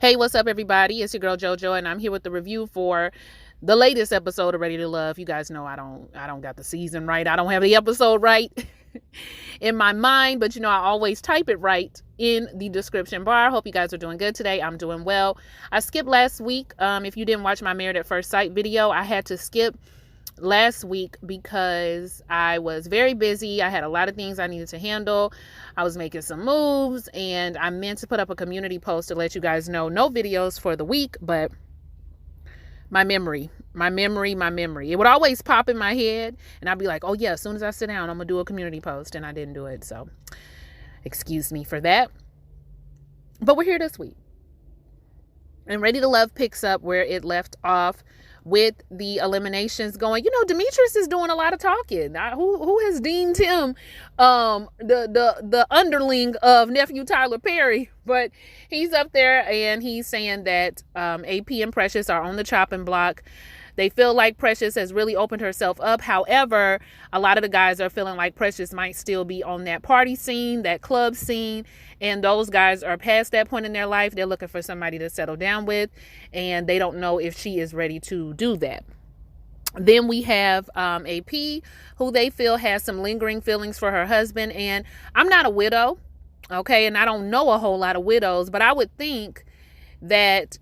Hey, what's up, everybody? It's your girl JoJo, and I'm here with the review for the latest episode of Ready to Love. You guys know I don't got the season right. I don't have the episode right in my mind, but I always type it right in the description bar. Hope you guys are doing good today. I'm doing well. I skipped last week. If you didn't watch my Married at First Sight video, I had to skip last week because I was very busy. I had a lot of things I needed to handle. I was making some moves, and I meant to put up a community post to let you guys know no videos for the week, but my memory. It would always pop in my head, and I'd be like, oh yeah, as soon as I sit down, I'm gonna do a community post, and I didn't do it, so excuse me for that. But we're here this week. And Ready to Love picks up where it left off with the eliminations going. Demetrius is doing a lot of talking. Who has deemed him the underling of nephew Tyler Perry? But he's up there and he's saying that AP and Precious are on the chopping block. They feel like Precious has really opened herself up. However, a lot of the guys are feeling like Precious might still be on that party scene, that club scene, and those guys are past that point in their life. They're looking for somebody to settle down with, and they don't know if she is ready to do that. Then we have AP, who they feel has some lingering feelings for her husband, and I'm not a widow, okay, and I don't know a whole lot of widows, but I would think that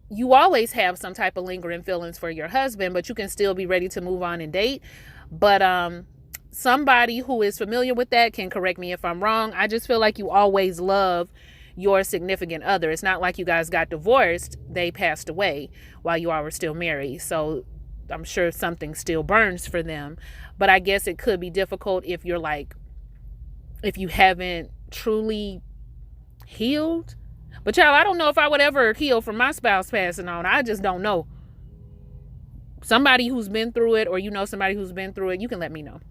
you always have some type of lingering feelings for your husband, but you can still be ready to move on and date. But somebody who is familiar with that can correct me if I'm wrong. I just feel like you always love your significant other. It's not like you guys got divorced. They passed away while you all were still married. So I'm sure something still burns for them. But I guess it could be difficult if you haven't truly healed. But y'all, I don't know if I would ever heal from my spouse passing on. I just don't know. Somebody who's been through it, or somebody who's been through it, you can let me know.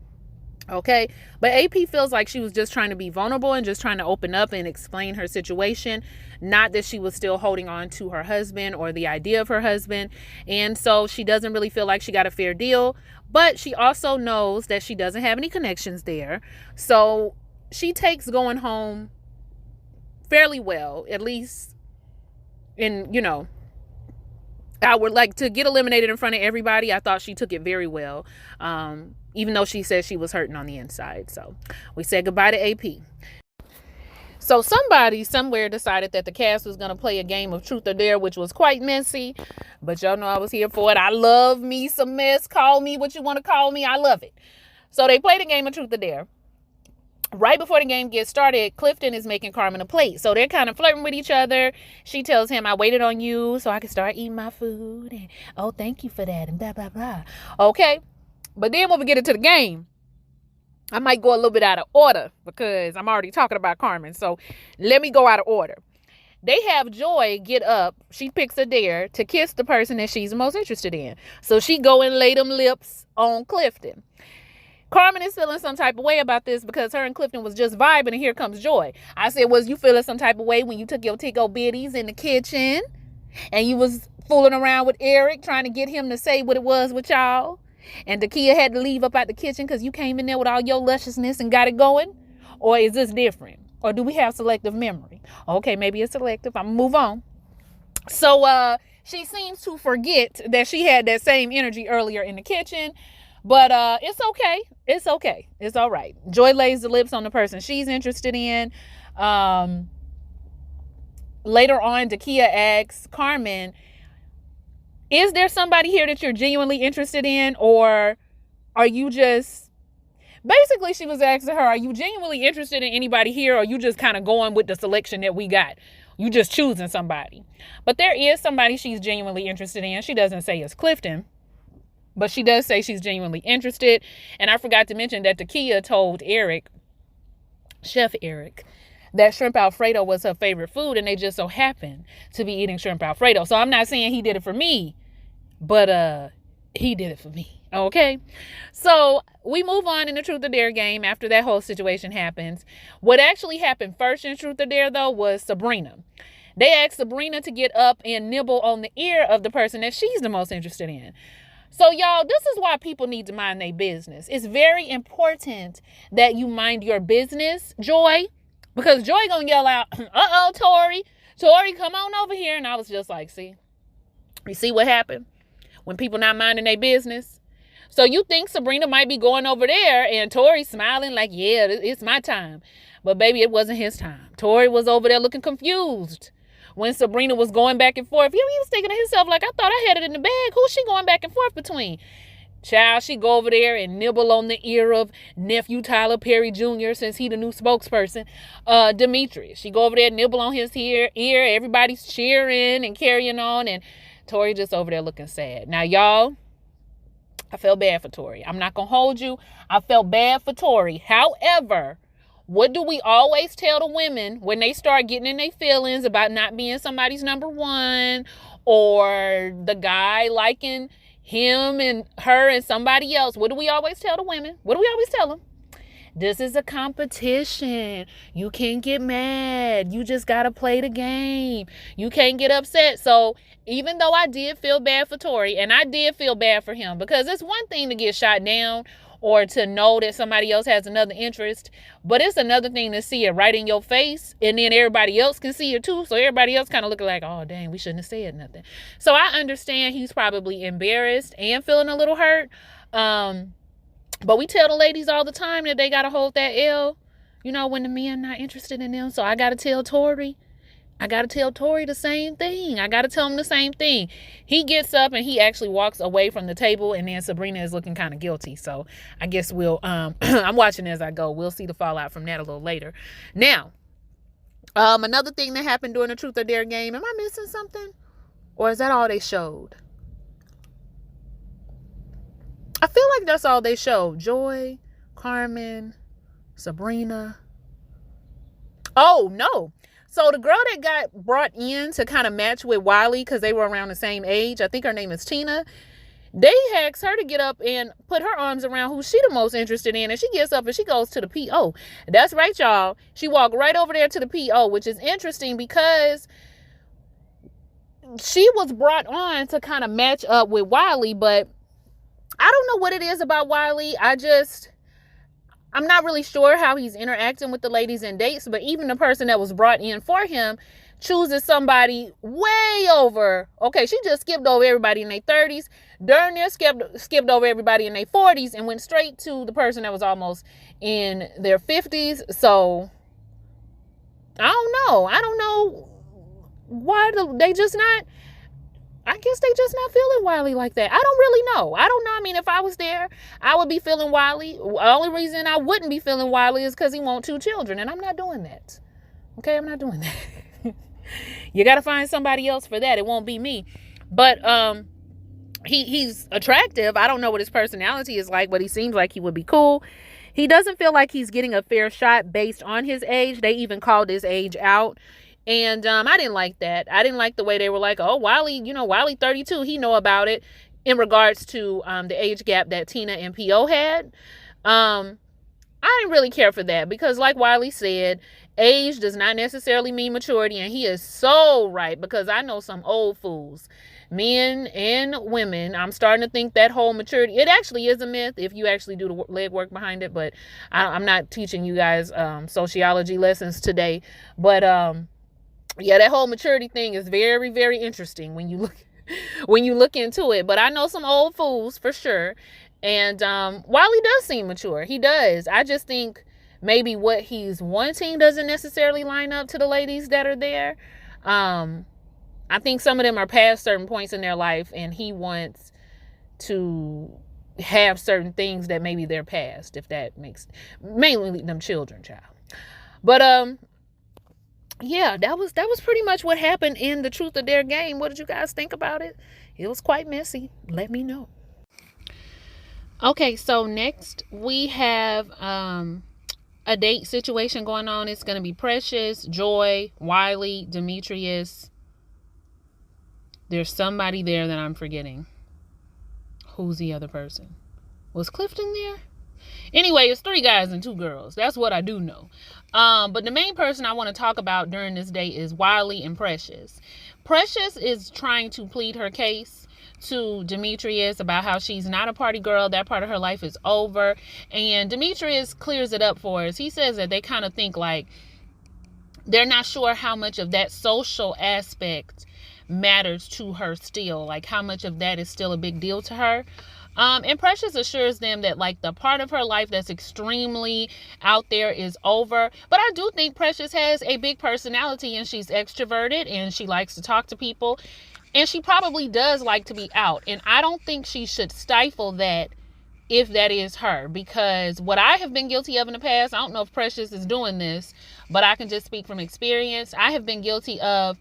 Okay? But AP feels like she was just trying to be vulnerable and just trying to open up and explain her situation. Not that she was still holding on to her husband or the idea of her husband. And so she doesn't really feel like she got a fair deal. But she also knows that she doesn't have any connections there. So she takes going home fairly well, at least I would like to get eliminated in front of everybody. I thought she took it very well, even though she said she was hurting on the inside. So we said goodbye to AP. So somebody somewhere decided that the cast was going to play a game of truth or dare, which was quite messy, but y'all know I was here for it. I love me some mess. Call me what you want to call me. I love it. So they played a game of truth or dare. Right before the game gets started, Clifton is making Carmen a plate. So they're kind of flirting with each other. She tells him, I waited on you so I could start eating my food. And, oh, thank you for that. And blah, blah, blah. Okay. But then when we get into the game, I might go a little bit out of order because I'm already talking about Carmen. So let me go out of order. They have Joy get up. She picks a dare to kiss the person that she's the most interested in. So she go and lay them lips on Clifton. Carmen is feeling some type of way about this because her and Clifton was just vibing, and here comes Joy. I said, was you feeling some type of way when you took your tickle bitties in the kitchen and you was fooling around with Eric trying to get him to say what it was with y'all? And Dakia had to leave up out the kitchen because you came in there with all your lusciousness and got it going? Or is this different? Or do we have selective memory? Okay, maybe it's selective. I'm gonna move on. So she seems to forget that she had that same energy earlier in the kitchen. But it's okay. It's okay. It's all right. Joy lays the lips on the person she's interested in. Later on, Dakia asks Carmen, is there somebody here that you're genuinely interested in? Or are you just... Basically, she was asking her, are you genuinely interested in anybody here? Or are you just kind of going with the selection that we got? You just choosing somebody. But there is somebody she's genuinely interested in. She doesn't say it's Clifton. But she does say she's genuinely interested. And I forgot to mention that Dakia told Eric, Chef Eric, that shrimp Alfredo was her favorite food. And they just so happened to be eating shrimp Alfredo. So I'm not saying he did it for me, but he did it for me. Okay. So we move on in the Truth or Dare game after that whole situation happens. What actually happened first in Truth or Dare, though, was Sabrina. They asked Sabrina to get up and nibble on the ear of the person that she's the most interested in. So, y'all, this is why people need to mind their business. It's very important that you mind your business, Joy, because Joy gonna yell out, uh-oh, Tory, Tory, come on over here. And I was just like, see, you see what happened when people not minding their business? So you think Sabrina might be going over there and Tory smiling like, yeah, it's my time. But baby, it wasn't his time. Tory was over there looking confused when Sabrina was going back and forth. He was thinking to himself, like, I thought I had it in the bag. Who's she going back and forth between? Child, she go over there and nibble on the ear of nephew Tyler Perry Jr. since he the new spokesperson, Demetrius. She go over there and nibble on his ear. Everybody's cheering and carrying on, and Tory just over there looking sad. Now, y'all, I felt bad for Tory. I'm not going to hold you. I felt bad for Tory. However, what do we always tell the women when they start getting in their feelings about not being somebody's number one, or the guy liking him and her and somebody else? What do we always tell the women? What do we always tell them? This is a competition. You can't get mad. You just got to play the game. You can't get upset. So even though I did feel bad for Tory, and I did feel bad for him, because it's one thing to get shot down or to know that somebody else has another interest, but it's another thing to see it right in your face, and then everybody else can see it too. So everybody else kind of looking like, oh, dang, we shouldn't have said nothing. So I understand he's probably embarrassed and feeling a little hurt. But we tell the ladies all the time that they got to hold that L, when the men not interested in them. So I got to tell Tory. I got to tell Tory the same thing. I got to tell him the same thing. He gets up and he actually walks away from the table, and then Sabrina is looking kind of guilty. So I guess we'll, I'm watching as I go. We'll see the fallout from that a little later. Now, another thing that happened during the Truth or Dare game. Am I missing something? Or is that all they showed? I feel like that's all they showed. Joy, Carmen, Sabrina. Oh, no. So the girl that got brought in to kind of match with Wiley, because they were around the same age, I think her name is Tina, they asked her to get up and put her arms around who she the most interested in, and she gets up and she goes to the PO. That's right, y'all. She walked right over there to the PO, which is interesting because she was brought on to kind of match up with Wiley, but I don't know what it is about Wiley. I'm not really sure how he's interacting with the ladies in dates, but even the person that was brought in for him chooses somebody way over. Okay, she just skipped over everybody in their 30s. Darn near skipped over everybody in their 40s and went straight to the person that was almost in their 50s. So, I don't know why they just not... I guess they just not feeling Wiley like that. I don't really know. I don't know. I mean, if I was there, I would be feeling Wiley. The only reason I wouldn't be feeling Wiley is because he wants 2 children, and I'm not doing that. Okay, I'm not doing that. You got to find somebody else for that. It won't be me. But he's attractive. I don't know what his personality is like, but he seems like he would be cool. He doesn't feel like he's getting a fair shot based on his age. They even called his age out. And I didn't like that. I didn't like the way they were like, oh, Wiley, Wiley 32, he know about it, in regards to the age gap that Tina and P.O. had. I didn't really care for that because, like Wiley said, age does not necessarily mean maturity, and he is so right, because I know some old fools, men and women. I'm starting to think that whole maturity, it actually is a myth if you actually do the legwork behind it, but I'm not teaching you guys sociology lessons today, but yeah, that whole maturity thing is very, very interesting when you look into it. But I know some old fools for sure. And Wiley does seem mature. He does. I just think maybe what he's wanting doesn't necessarily line up to the ladies that are there. I think some of them are past certain points in their life, and he wants to have certain things that maybe they're past, if that makes, mainly them children, child. But yeah, that was pretty much what happened in the Truth or Dare game. What did you guys think about it? It was quite messy. Let me know. Okay, so next we have a date situation going on. It's going to be Precious, Joy, Wiley, Demetrius. There's somebody there that I'm forgetting. Who's the other person? Was Clifton there? Anyway, it's 3 guys and 2 girls. That's what I do know. But the main person I want to talk about during this date is Wiley and Precious. Precious is trying to plead her case to Demetrius about how she's not a party girl. That part of her life is over. And Demetrius clears it up for us. He says that they kind of think like they're not sure how much of that social aspect matters to her still, like how much of that is still a big deal to her. And Precious assures them that like the part of her life that's extremely out there is over. But I do think Precious has a big personality, and she's extroverted, and she likes to talk to people, and she probably does like to be out. And I don't think she should stifle that if that is her, because what I have been guilty of in the past, I don't know if Precious is doing this, but I can just speak from experience. I have been guilty of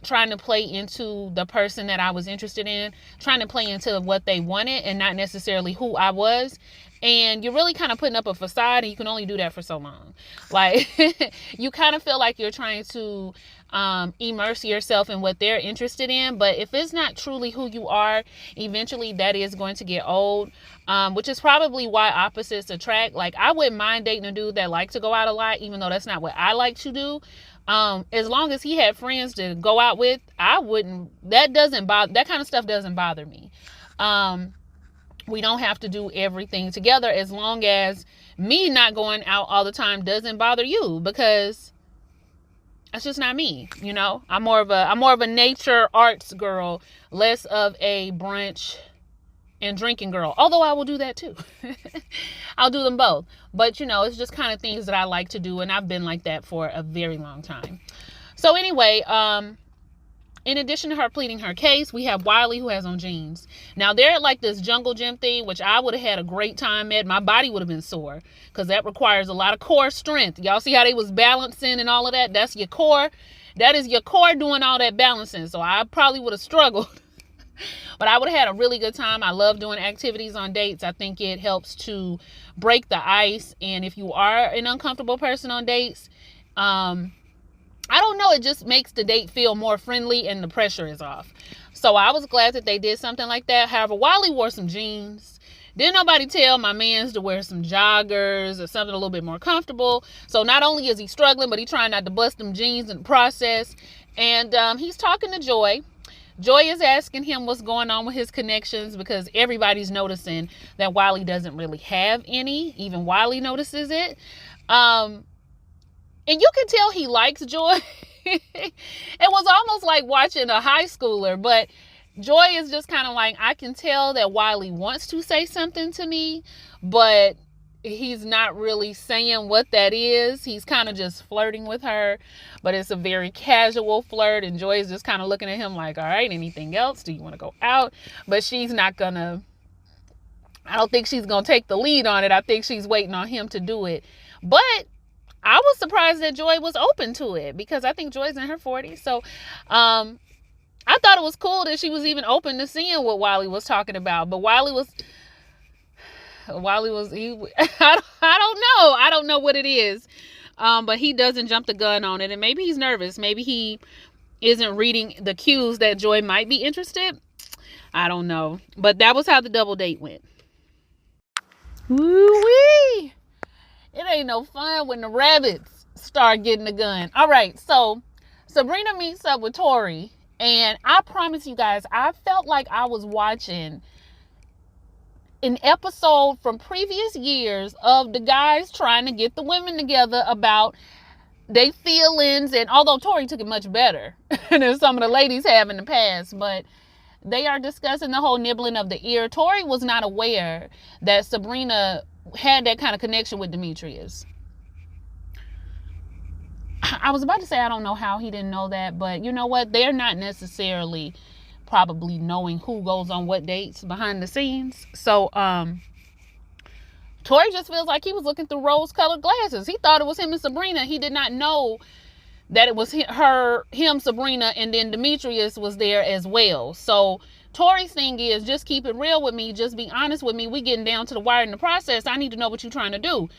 trying to play into the person that I was interested in, trying to play into what they wanted and not necessarily who I was. And you're really kind of putting up a facade, and you can only do that for so long. Like, you kind of feel like you're trying to immerse yourself in what they're interested in. But if it's not truly who you are, eventually that is going to get old, which is probably why opposites attract. Like, I wouldn't mind dating a dude that likes to go out a lot, even though that's not what I like to do. As long as he had friends to go out with, I wouldn't, that kind of stuff doesn't bother me. We don't have to do everything together, as long as me not going out all the time doesn't bother you, because that's just not me. You know, I'm more of a nature arts girl, less of a brunch and drinking girl, although I will do that too. I'll do them both, but you know, it's just kind of things that I like to do, and I've been like that for a very long time. So anyway, in addition to her pleading her case, we have Wiley, who has on jeans. Now, they're at like this jungle gym thing, which I would have had a great time at. My body would have been sore, because that requires a lot of core strength. Y'all see how they was balancing and all of that? That's your core. That is your core doing all that balancing. So I probably would have struggled. But I would have had a really good time. I love doing activities on dates. I think it helps to break the ice. And if you are an uncomfortable person on dates, I don't know, it just makes the date feel more friendly and the pressure is off. So I was glad that they did something like that. However, Wiley wore some jeans. Didn't nobody tell my mans to wear some joggers or something a little bit more comfortable. So not only is he struggling, but he's trying not to bust them jeans in the process. And he's talking to Joy. Joy is asking him what's going on with his connections, because everybody's noticing that Wiley doesn't really have any. Even Wiley notices it. And you can tell he likes Joy. It was almost like watching a high schooler, but Joy is just kind of like, I can tell that Wiley wants to say something to me, but he's not really saying what that is. He's kind of just flirting with her, but it's a very casual flirt, and Joy is just kind of looking at him like, all right, anything else? Do you want to go out? But she's not gonna, I don't think she's gonna take the lead on it. I think she's waiting on him to do it. But I was surprised that Joy was open to it, because I think Joy's in her 40s. So I thought it was cool that she was even open to seeing what Wiley was talking about. But Wiley was I don't know what it is. But he doesn't jump the gun on it. And maybe he's nervous. Maybe he isn't reading the cues that Joy might be interested. I don't know. But that was how the double date went. Woo-wee! It ain't no fun when the rabbits start getting the gun. All right, so Sabrina meets up with Tory, and I promise you guys, I felt like I was watching an episode from previous years of the guys trying to get the women together about their feelings. And although Tory took it much better than some of the ladies have in the past, but they are discussing the whole nibbling of the ear. Tory was not aware that Sabrina had that kind of connection with Demetrius. I was about to say I don't know how he didn't know that, but you know what? They're not necessarily probably knowing who goes on what dates behind the scenes. So Tory just feels like he was looking through rose-colored glasses. He thought it was him and Sabrina. He did not know that it was him, Sabrina, and then Demetrius was there as well. So Tory's thing is, just keep it real with me. Just be honest with me. We getting down to the wire in the process. I need to know what you're trying to do.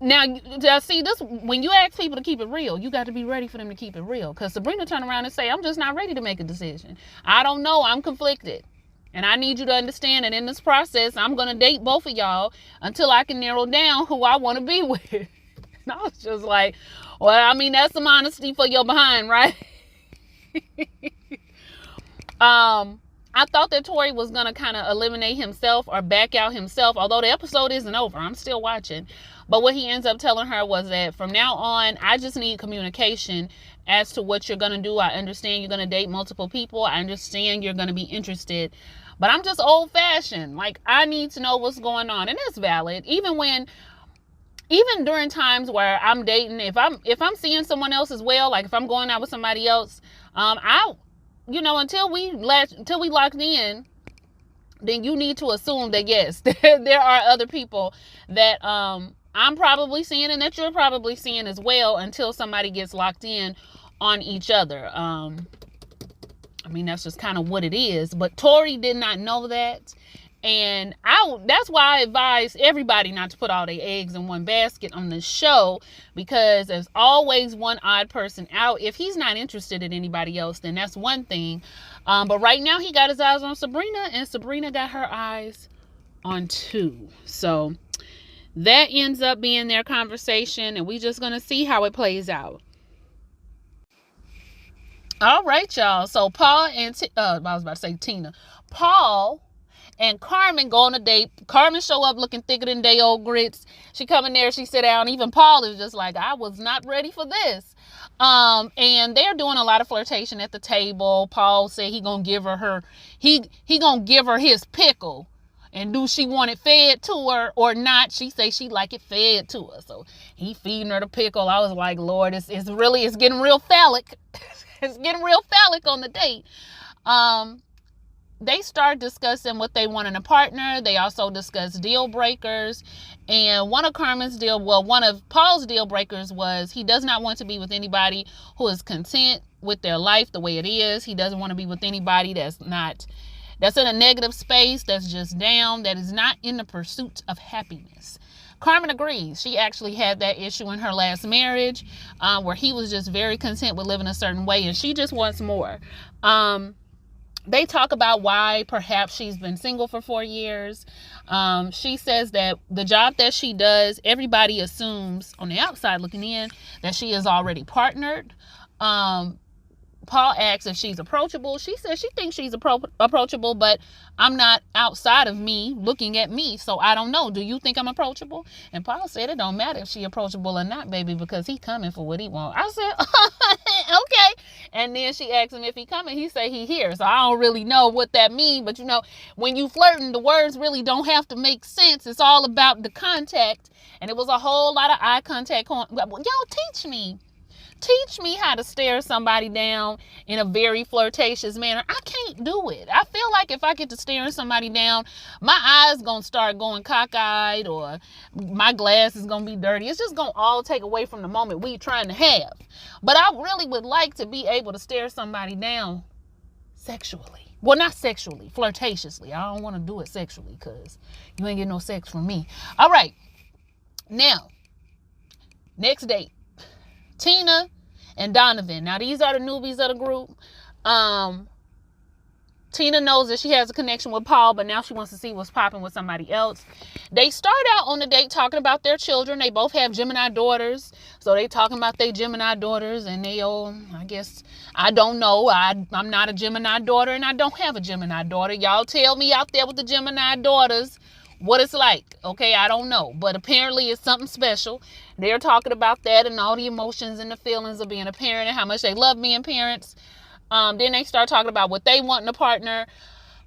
Now, see, this, when you ask people to keep it real, you got to be ready for them to keep it real. Because Sabrina turned around and say, I'm just not ready to make a decision. I don't know. I'm conflicted. And I need you to understand that in this process, I'm going to date both of y'all until I can narrow down who I want to be with. And I was just like, well, I mean, that's some honesty for your behind, right? I thought that Tory was going to kind of eliminate himself or back out himself, although the episode isn't over. I'm still watching. But what he ends up telling her was that from now on, I just need communication as to what you're going to do. I understand you're going to date multiple people. I understand you're going to be interested. But I'm just old fashioned. Like, I need to know what's going on. And that's valid. Even during times where I'm dating, if I'm seeing someone else as well, like if I'm going out with somebody else, until we locked in, then you need to assume that yes, there are other people that I'm probably seeing and that you're probably seeing as well until somebody gets locked in on each other. That's just kind of what it is. But Tory did not know that. And that's why I advise everybody not to put all their eggs in one basket on this show, because there's always one odd person out. If he's not interested in anybody else, then that's one thing. But right now he got his eyes on Sabrina, and Sabrina got her eyes on two. So that ends up being their conversation, and we just going to see how it plays out. All right, y'all. So Paul and I was about to say Tina. Paul and Carmen go on a date. Carmen show up looking thicker than day old grits. She come in there, she sit down. Even Paul is just like, I was not ready for this. And they're doing a lot of flirtation at the table. Paul said he gonna give her gonna give her his pickle. And do she want it fed to her or not? She say she like it fed to her. So he feeding her the pickle. I was like, Lord, it's getting real phallic. It's getting real phallic on the date. They start discussing what they want in a partner. They also discuss deal breakers. And one of Paul's deal breakers was he does not want to be with anybody who is content with their life the way it is. He doesn't want to be with anybody that's in a negative space, that's just down, that is not in the pursuit of happiness. Carmen agrees. She actually had that issue in her last marriage, where he was just very content with living a certain way, and she just wants more. They talk about why perhaps she's been single for 4 years. She says that the job that she does, everybody assumes on the outside looking in that she is already partnered. Paul asks if she's approachable. She says she thinks she's approachable, but I'm not outside of me looking at me, so I don't know. Do you think I'm approachable? And Paul said it don't matter if she approachable or not, baby, because he coming for what he want. I said, okay. And then she asked him if he coming. He said he here. So I don't really know what that means, but when you flirting, the words really don't have to make sense. It's all about the contact, and it was a whole lot of eye contact. Teach me how to stare somebody down in a very flirtatious manner. I can't do it. I feel like if I get to staring somebody down, my eyes gonna start going cockeyed, or my glass is gonna be dirty. It's just gonna all take away from the moment we trying to have. But I really would like to be able to stare somebody down sexually. Well, not sexually, flirtatiously. I don't want to do it sexually because you ain't getting no sex from me. All right. Now, next date. Tina and Donovan. Now, these are the newbies of the group. Tina knows that she has a connection with Paul, but now she wants to see what's popping with somebody else. They start out on the date talking about their children. They both have Gemini daughters. So they talking about their Gemini daughters, and I guess, I don't know. I'm not a Gemini daughter, and I don't have a Gemini daughter. Y'all tell me out there with the Gemini daughters what it's like. Okay, I don't know, but apparently it's something special. They're talking about that and all the emotions and the feelings of being a parent and how much they love being parents. Then they start talking about what they want in a partner.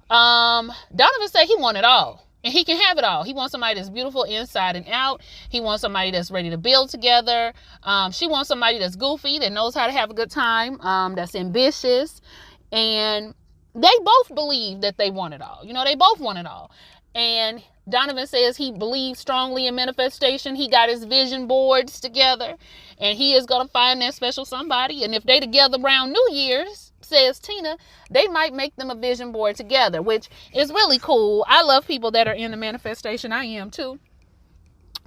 Donovan said he want it all, and he can have it all. He wants somebody that's beautiful inside and out. He wants somebody that's ready to build together. She wants somebody that's goofy, that knows how to have a good time, that's ambitious. And they both believe that they want it all. They both want it all. And Donovan says he believes strongly in manifestation. He got his vision boards together, and he is going to find that special somebody. And if they together around New Year's, says Tina, they might make them a vision board together, which is really cool. I love people that are into manifestation. I am too.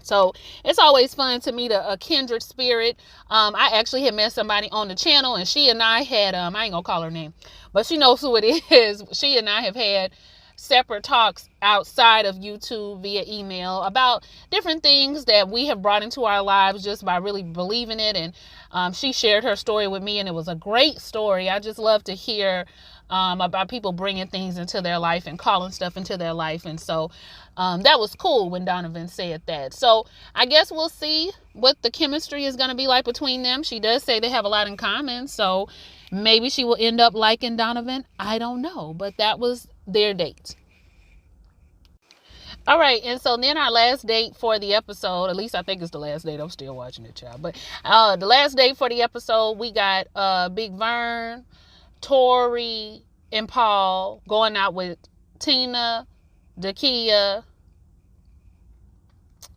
So it's always fun to meet a kindred spirit. I actually had met somebody on the channel, and she and I had, I ain't gonna call her name, but she knows who it is. She and I have had separate talks outside of YouTube via email about different things that we have brought into our lives just by really believing it. And she shared her story with me, and it was a great story. I just love to hear about people bringing things into their life and calling stuff into their life. And so that was cool when Donovan said that. So I guess we'll see what the chemistry is going to be like between them. She does say they have a lot in common, so maybe she will end up liking Donovan. I don't know, but that was their date. All right, and so then our last date for the episode, at least I think it's the last date. I'm still watching it, child. But the last date for the episode, we got Big Vern, Tory, and Paul going out with Tina, Dakia,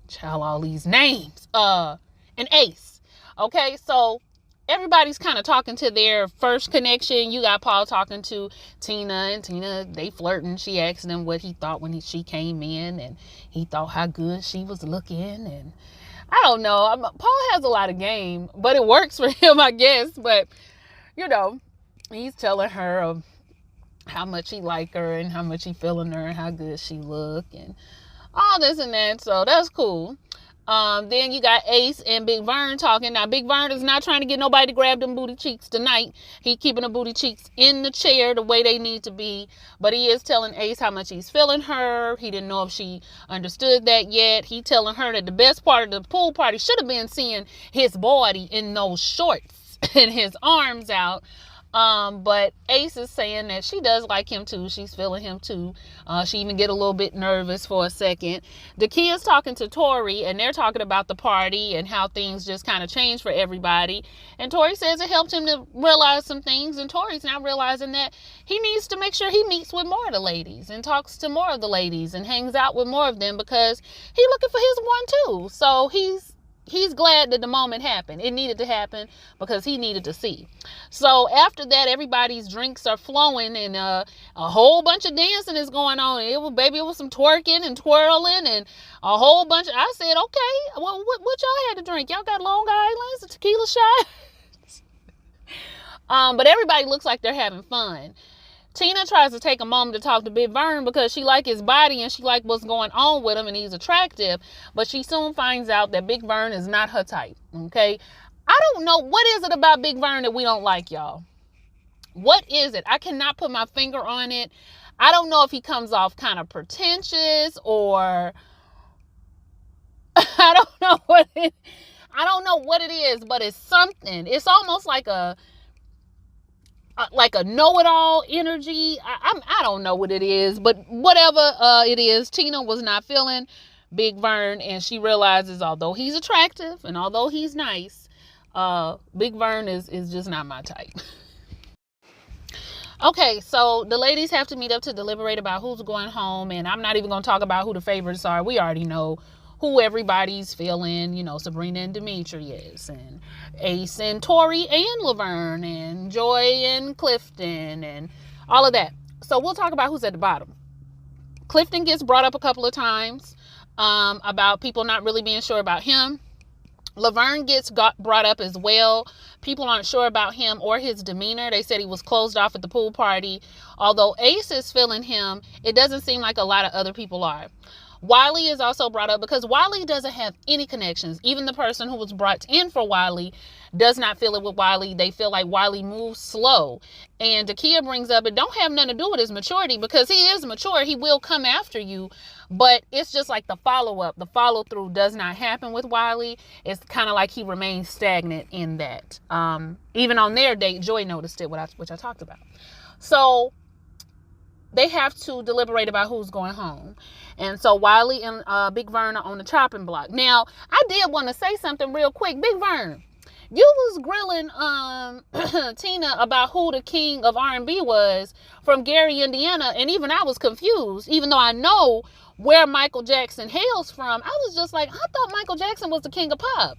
child, all these names, and Ace. Okay, so everybody's kind of talking to their first connection. You got Paul talking to Tina, and Tina, they flirting. She asked him what he thought when she came in, and he thought how good she was looking. And I don't know, Paul has a lot of game, but it works for him, I guess. But you know, he's telling her of how much he like her and how much he feeling her and how good she look and all this and that. So that's cool. Then you got Ace and Big Vern talking. Now, Big Vern is not trying to get nobody to grab them booty cheeks tonight. He keeping the booty cheeks in the chair the way they need to be. But he is telling Ace how much he's feeling her. He didn't know if she understood that yet. He telling her that the best part of the pool party should have been seeing his body in those shorts and his arms out. But Ace is saying that she does like him too. She's feeling him too. She even get a little bit nervous for a second. The kid's talking to Tory, and they're talking about the party and how things just kind of changed for everybody. And Tory says it helped him to realize some things. And Tory's now realizing that he needs to make sure he meets with more of the ladies and talks to more of the ladies and hangs out with more of them because he's looking for his one too. So he's glad that the moment happened. It needed to happen because he needed to see. So after that, everybody's drinks are flowing and a whole bunch of dancing is going on. It was some twerking and twirling and a whole bunch of, I said, okay, well, what y'all had to drink? Y'all got Long Island's, a tequila shot? But everybody looks like they're having fun. Tina tries to take a moment to talk to Big Vern because she like his body and she like what's going on with him and he's attractive. But she soon finds out that Big Vern is not her type. Okay? I don't know. What is it about Big Vern that we don't like, y'all? What is it? I cannot put my finger on it. I don't know if he comes off kind of pretentious or I don't know what it is, but it's something. It's almost like a know-it-all energy. I don't know what it is, but whatever it is, Tina was not feeling Big Vern, and she realizes although he's attractive and although he's nice, Big Vern is just not my type. Okay, so the ladies have to meet up to deliberate about who's going home, and I'm not even going to talk about who the favorites are. We already know who everybody's feeling, Sabrina and Demetrius, and Ace and Tory and Laverne, and Joy and Clifton, and all of that. So we'll talk about who's at the bottom. Clifton gets brought up a couple of times about people not really being sure about him. Laverne got brought up as well. People aren't sure about him or his demeanor. They said he was closed off at the pool party. Although Ace is feeling him, it doesn't seem like a lot of other people are. Wiley is also brought up because Wiley doesn't have any connections. Even the person who was brought in for Wiley does not feel it with Wiley. They feel like Wiley moves slow. And Dakia brings up it don't have nothing to do with his maturity because he is mature. He will come after you. But it's just like the follow-up, the follow-through does not happen with Wiley. It's kind of like he remains stagnant in that. Even on their date, Joy noticed it, which I talked about. So they have to deliberate about who's going home. And so Wiley and Big Vern are on the chopping block. Now, I did want to say something real quick. Big Vern, you was grilling Tina about who the king of R&B was from Gary, Indiana. And even I was confused, even though I know where Michael Jackson hails from. I was just like, I thought Michael Jackson was the king of pop.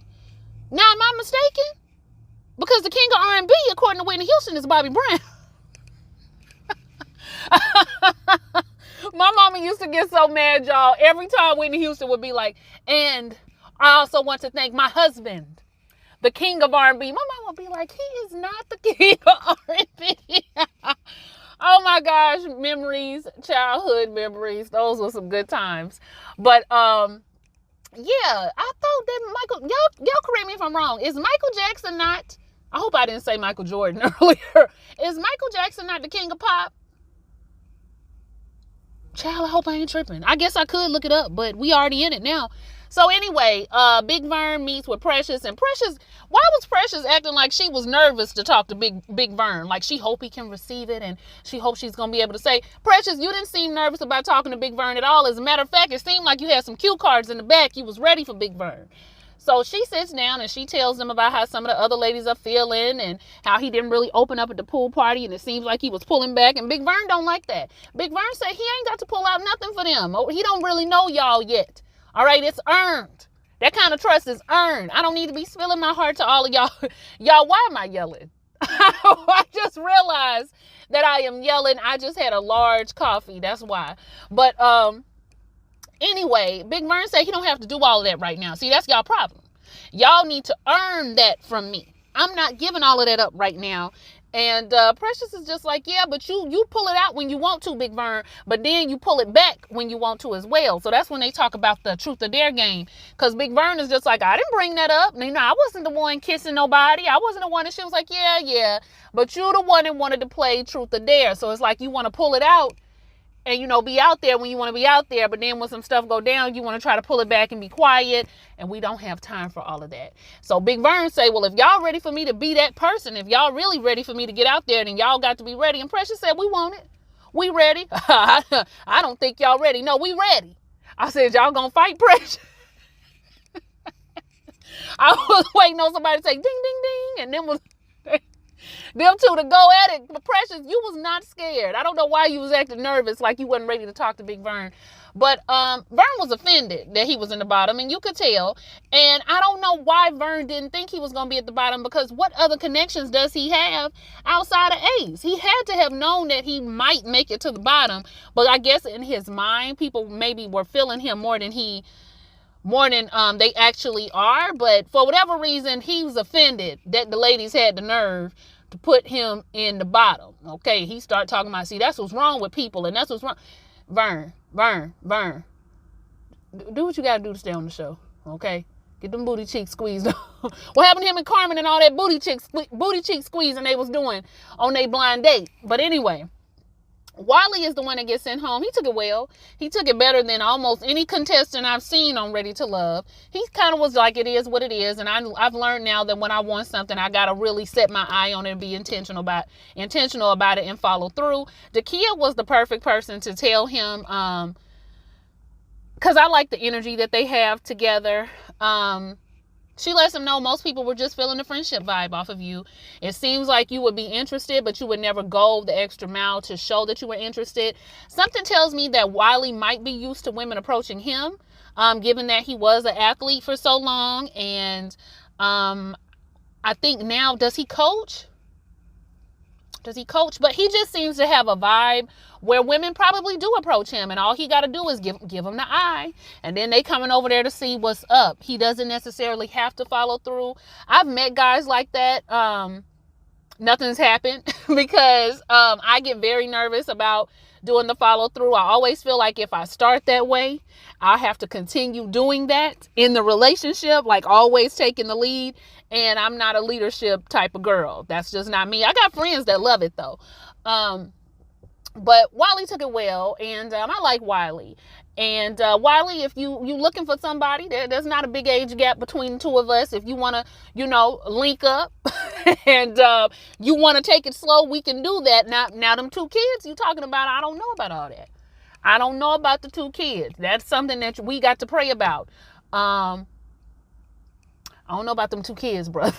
Now, am I mistaken? Because the king of R&B, according to Whitney Houston, is Bobby Brown. My mama used to get so mad, y'all. Every time Whitney Houston would be like, and I also want to thank my husband, the king of R&B. My mama would be like, he is not the king of R&B. Oh my gosh, memories, childhood memories. Those were some good times. But yeah, I thought that Michael, y'all correct me if I'm wrong. Is Michael Jackson not, I hope I didn't say Michael Jordan earlier. Is Michael Jackson not the king of pop? Child, I hope I ain't tripping. I guess I could look it up, but we already in it now. So anyway, Big Vern meets with Precious, and Precious, why was Precious acting like she was nervous to talk to Big Vern? Like she hope he can receive it, and she hopes she's gonna be able to say, Precious, you didn't seem nervous about talking to Big Vern at all. As a matter of fact, it seemed like you had some cue cards in the back. You was ready for Big Vern. So she sits down and she tells them about how some of the other ladies are feeling and how he didn't really open up at the pool party and it seems like he was pulling back. And Big Vern don't like that. Big Vern said he ain't got to pull out nothing for them. He don't really know y'all yet. All right, it's earned. That kind of trust is earned. I don't need to be spilling my heart to all of y'all. Y'all, why am I yelling? I just realized that I am yelling. I just had a large coffee. That's why. But anyway, Big Vern said he don't have to do all of that right now. See, that's y'all problem. Y'all need to earn that from me. I'm not giving all of that up right now. And Precious is just like, yeah, but you pull it out when you want to, Big Vern, but then you pull it back when you want to as well. So that's when they talk about the truth or dare game. Because Big Vern is just like, I didn't bring that up. You know, I wasn't the one kissing nobody. I wasn't the one. And she was like, yeah. But you're the one that wanted to play truth or dare. So it's like you want to pull it out and, you know, be out there when you want to be out there. But then when some stuff go down, you want to try to pull it back and be quiet. And we don't have time for all of that. So Big Vern say, well, if y'all ready for me to be that person, if y'all really ready for me to get out there, then y'all got to be ready. And Precious said, we want it. We ready. I don't think y'all ready. No, we ready. I said, y'all gonna fight, Precious? I was waiting on somebody to say ding, ding, ding. And then was them two to go at it. But Precious, you was not scared. I don't know why you was acting nervous like you wasn't ready to talk to Big Vern. But Vern was offended that he was in the bottom, and you could tell. And I don't know why Vern didn't think he was going to be at the bottom, because what other connections does he have outside of Ace? He had to have known that he might make it to the bottom, but I guess in his mind, people maybe were feeling him more than they actually are. But for whatever reason, he was offended that the ladies had the nerve to put him in the bottom. Okay, he started talking about, see, that's what's wrong with people, and that's what's wrong. Vern, do what you gotta do to stay on the show, okay? Get them booty cheeks squeezed. What happened to him and Carmen and all that booty cheek squeezing they was doing on their blind date? But anyway, Wally is the one that gets sent home. He took it well. He took it better than almost any contestant I've seen on Ready to Love. He kind of was like, it is what it is. And I've learned now that when I want something, I got to really set my eye on it and be intentional about it and follow through. Dakia was the perfect person to tell him, because I like the energy that they have together. She lets him know most people were just feeling the friendship vibe off of you. It seems like you would be interested, but you would never go the extra mile to show that you were interested. Something tells me that Wiley might be used to women approaching him, given that he was an athlete for so long. And I think now, does he coach? But he just seems to have a vibe where women probably do approach him, and all he got to do is give them the eye, and then they coming over there to see what's up. He doesn't necessarily have to follow through. I've met guys like that. Nothing's happened because I get very nervous about doing the follow through. I always feel like if I start that way, I have to continue doing that in the relationship, like always taking the lead. And I'm not a leadership type of girl. That's just not me. I got friends that love it though. But Wiley took it well, and I like Wiley. And Wiley, if you looking for somebody, there's not a big age gap between the two of us. If you want to, link up and you want to take it slow, we can do that. Now them two kids you talking about, I don't know about all that. I don't know about the two kids. That's something that we got to pray about. I don't know about them two kids, brother.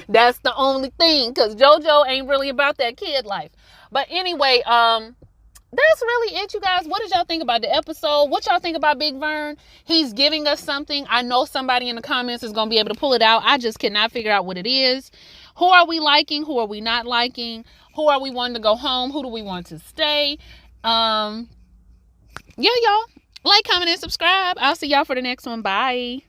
That's the only thing, because JoJo ain't really about that kid life. But anyway, that's really it, you guys. What did y'all think about the episode? What y'all think about Big Vern? He's giving us something. I know somebody in the comments is going to be able to pull it out. I just cannot figure out what it is. Who are we liking? Who are we not liking? Who are we wanting to go home? Who do we want to stay? Yeah, y'all. Like, comment, and subscribe. I'll see y'all for the next one. Bye.